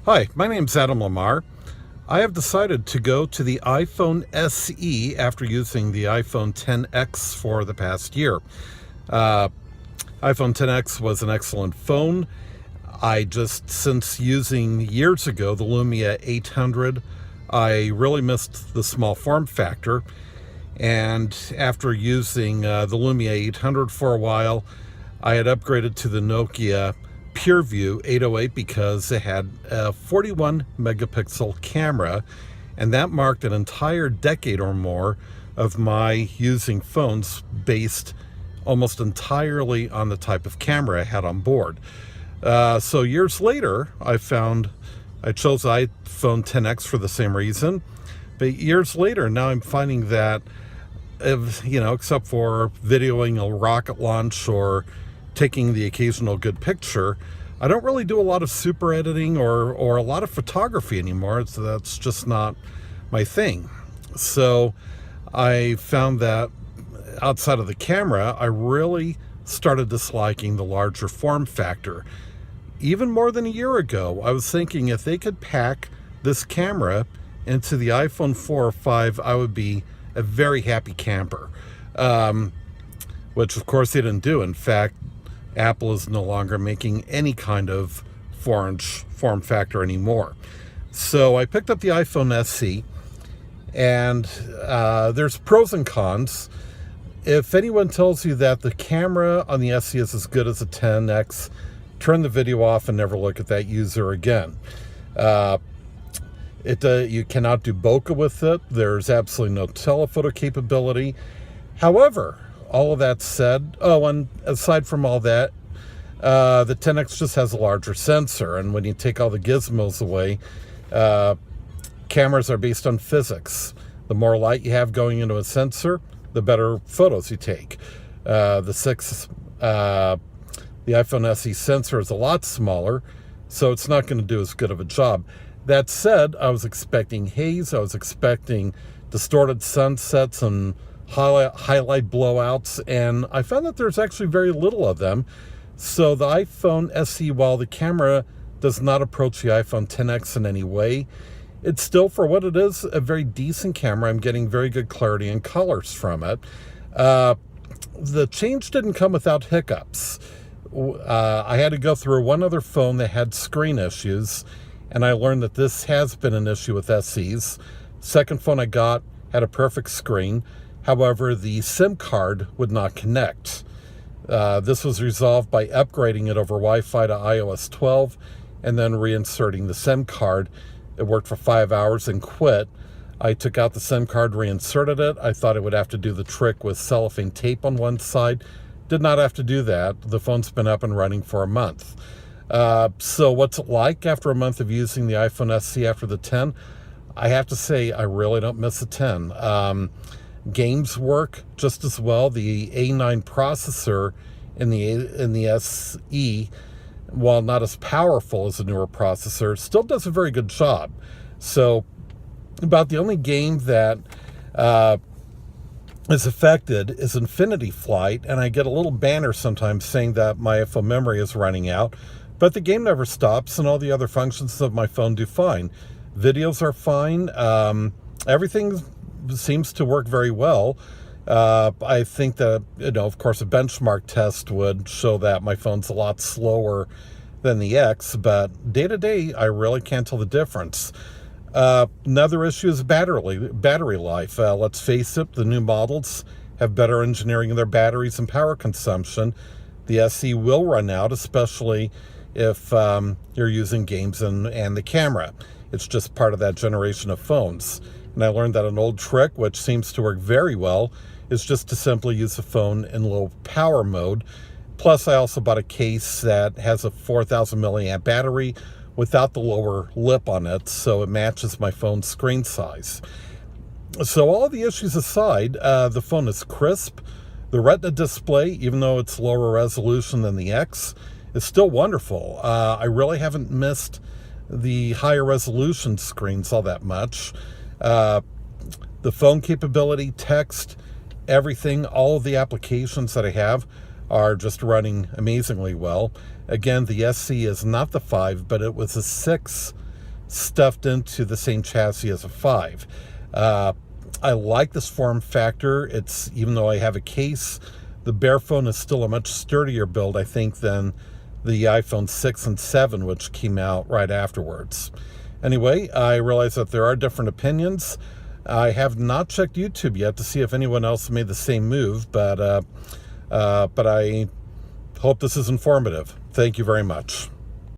Hi, my name's Adam Lamar. I have decided to go to the iPhone SE after using the iPhone XS for the past year. Uh, iPhone XS was an excellent phone. Since using years ago the Lumia 800, I really missed the small form factor. And after using the Lumia 800 for a while, I had upgraded to the Nokia PureView 808 because it had a 41 megapixel camera, and that marked an entire decade or more of my using phones based almost entirely on the type of camera I had on board. So years later, I chose iPhone XS for the same reason. But years later, now I'm finding that, except for videoing a rocket launch or taking the occasional good picture, I don't really do a lot of super editing or a lot of photography anymore. So that's just not my thing. So I found that outside of the camera, I really started disliking the larger form factor. Even more than a year ago, I was thinking if they could pack this camera into the iPhone 4 or 5, I would be a very happy camper. Which of course they didn't do. In fact, Apple is no longer making any kind of form factor anymore. So I picked up the iPhone SE, and there's pros and cons. If anyone tells you that the camera on the SE is as good as a XS, turn the video off and never look at that user again. You cannot do bokeh with it. There's absolutely no telephoto capability. However, all of that said, and aside from all that, the XS just has a larger sensor, and when you take all the gizmos away, cameras are based on physics. The more light you have going into a sensor, the better photos you take. The iPhone SE sensor is a lot smaller, so it's not going to do as good of a job. That said, I was expecting haze, I was expecting distorted sunsets and highlight blowouts, and I found that there's actually very little of them. So the iPhone SE, while the camera does not approach the iPhone XS in any way, it's still, for what it is, a very decent camera. I'm getting very good clarity and colors from it. The change didn't come without hiccups. I had to go through one other phone that had screen issues, and I learned that this has been an issue with SEs. Second phone I got had a perfect screen. However, the SIM card would not connect. This was resolved by upgrading it over Wi-Fi to iOS 12 and then reinserting the SIM card. It worked for 5 hours and quit. I took out the SIM card, reinserted it. I thought it would have to do the trick with cellophane tape on one side. Did not have to do that. The phone's been up and running for a month. So what's it like after a month of using the iPhone SE after the 10? I have to say, I really don't miss the 10. Games work just as well. The A9 processor in the SE, while not as powerful as the newer processor, still does a very good job. So about the only game that is affected is Infinity Flight, and I get a little banner sometimes saying that my iPhone memory is running out, but the game never stops, and all the other functions of my phone do fine. Videos are fine. Everything seems to work very well. I think that, of course, a benchmark test would show that my phone's a lot slower than the X, but day to day, I really can't tell the difference. Another issue is battery life. Let's face it, the new models have better engineering in their batteries and power consumption. The SE will run out, especially if you're using games and the camera. It's just part of that generation of phones. And I learned that an old trick, which seems to work very well, is just to simply use the phone in low power mode. Plus, I also bought a case that has a 4,000 milliamp battery without the lower lip on it, so it matches my phone's screen size. So all the issues aside, the phone is crisp. The Retina display, even though it's lower resolution than the X, is still wonderful. I really haven't missed the higher resolution screens all that much. The phone capability, text, everything, all of the applications that I have are just running amazingly well. Again, the SE is not the 5, but it was a 6 stuffed into the same chassis as a 5. I like this form factor. It's, even though I have a case, the bare phone is still a much sturdier build, I think, than the iPhone 6 and 7, which came out right afterwards. Anyway, I realize that there are different opinions. I have not checked YouTube yet to see if anyone else made the same move, but I hope this is informative. Thank you very much.